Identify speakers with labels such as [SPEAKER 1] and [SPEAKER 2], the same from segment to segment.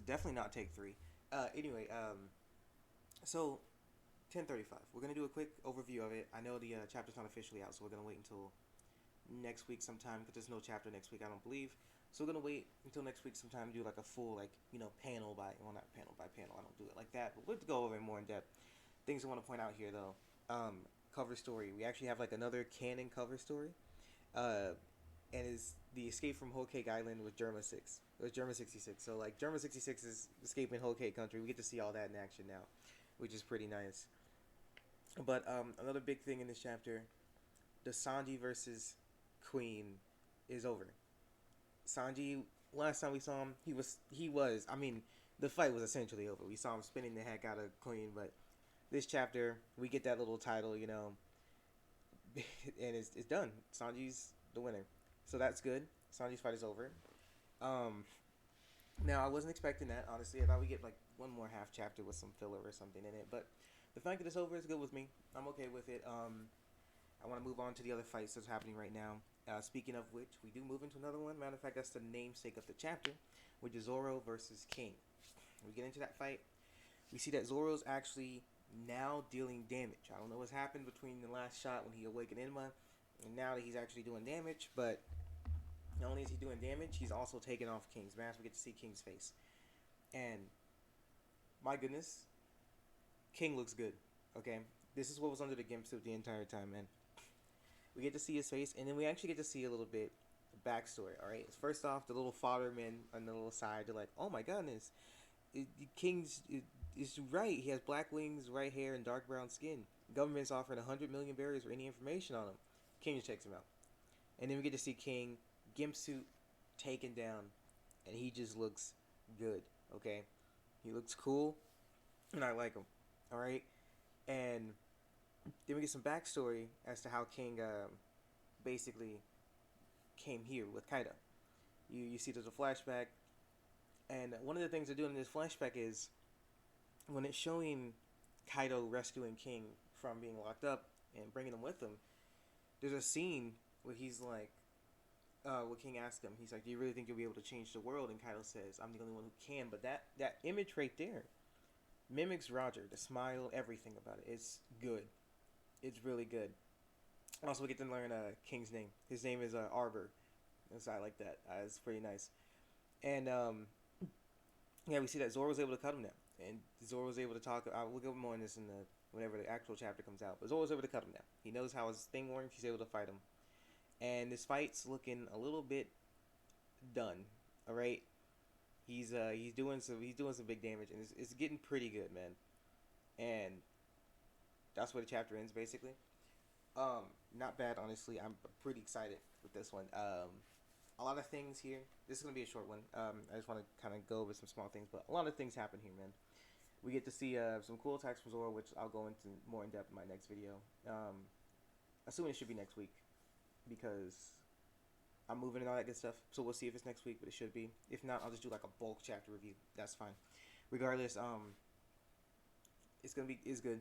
[SPEAKER 1] definitely not take three. Anyway, so 10:35. We're gonna do a quick overview of it. I know the chapter's not officially out, so we're gonna wait until next week sometime because there's no chapter next week, I don't believe. So we're gonna wait until next week sometime to do like a full panel by not panel by panel. I don't do it like that, but we'll go over it more in depth. Things I want to point out here though. Cover story. We actually have like another canon cover story. Uh, and is the escape from Whole Cake Island with Germa 6. It was Germa 66. So like Germa 66 is escaping Whole Cake Country. We get to see all that in action now, which is pretty nice. But another big thing in this chapter, the Sanji versus Queen is over. Sanji, last time we saw him, he was. I mean, the fight was essentially over. We saw him spinning the heck out of Queen, but this chapter we get that little title, and it's done. Sanji's the winner, so that's good. Sanji's fight is over. Um, Now I wasn't expecting that. Honestly, I thought we get like one more half chapter with some filler or something in it, but the fact that it's over is good with me. I'm okay with it. I want to move on to the other fights that's happening right now. Speaking of which, we do move into another one. Matter of fact, that's the namesake of the chapter, which is Zoro versus King. We get into that fight. We see that Zoro's actually now dealing damage. I don't know what's happened between the last shot when he awakened Enma, and now that he's actually doing damage. But not only is he doing damage, he's also taking off King's mask. We get to see King's face, and my goodness, King looks good. Okay, this is what was under the gimp suit the entire time, man. We get to see his face, and then we actually get to see a little bit of backstory. All right, first off, the little fathermen on the little side, they're like, "Oh my goodness, King's is right. He has black wings, white hair, and dark brown skin. Government's offering 100 million berries for any information on him." King just checks him out, and then we get to see King gimp suit taken down, and he just looks good. Okay, he looks cool, and I like him. All right, and then we get some backstory as to how King basically came here with Kaida. You see there's a flashback, and one of the things they're doing in this flashback is when it's showing Kaido rescuing King from being locked up and bringing him with him. There's a scene where he's like, what King asked him, he's like, "Do you really think you'll be able to change the world?" And Kaido says, "I'm the only one who can." But that image right there mimics Roger. The smile, everything about it. It's good. It's really good. Also, we get to learn King's name. His name is Arbor. So I like that. It's pretty nice. And yeah, we see that Zoro was able to cut him now, and Zoro was able to talk. We'll go more on this in the whenever the actual chapter comes out. But Zoro was able to cut him now. He knows how his thing works. He's able to fight him, and this fight's looking a little bit done. All right, he's doing some big damage, and it's getting pretty good, man. And that's where the chapter ends, basically. Not bad, honestly. I'm pretty excited with this one. A lot of things here. This is gonna be a short one. I just want to kind of go over some small things, but a lot of things happen here, man. We get to see some cool attacks from Zoro, which I'll go into more in depth in my next video. Assuming it should be next week because I'm moving and all that good stuff. So we'll see if it's next week, but it should be. If not, I'll just do like a bulk chapter review. That's fine. Regardless, it's good.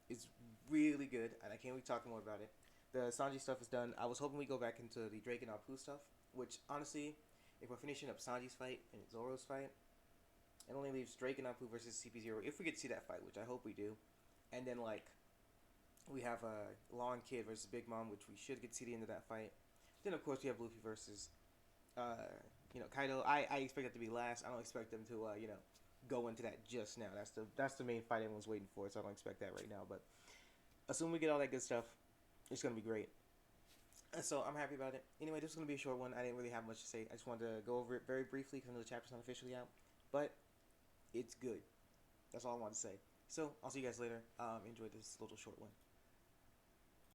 [SPEAKER 1] It's really good, and I can't wait to talk more about it. The Sanji stuff is done. I was hoping we go back into the Drake and Apu stuff, which honestly, if we're finishing up Sanji's fight and Zoro's fight, it only leaves Drake and Apu versus CP0 if we get to see that fight, which I hope we do. And then like we have Law and Kid versus Big Mom, which we should get to see the end of that fight. Then of course we have Luffy versus Kaido. I expect that to be last. I don't expect them to go into that just now. That's the main fight everyone's waiting for. So I don't expect that right now. But assuming we get all that good stuff, it's gonna be great. So I'm happy about it. Anyway, this is gonna be a short one. I didn't really have much to say. I just wanted to go over it very briefly because I know the chapter's not officially out, but it's good. That's all I wanted to say. So I'll see you guys later. Enjoy this little short one.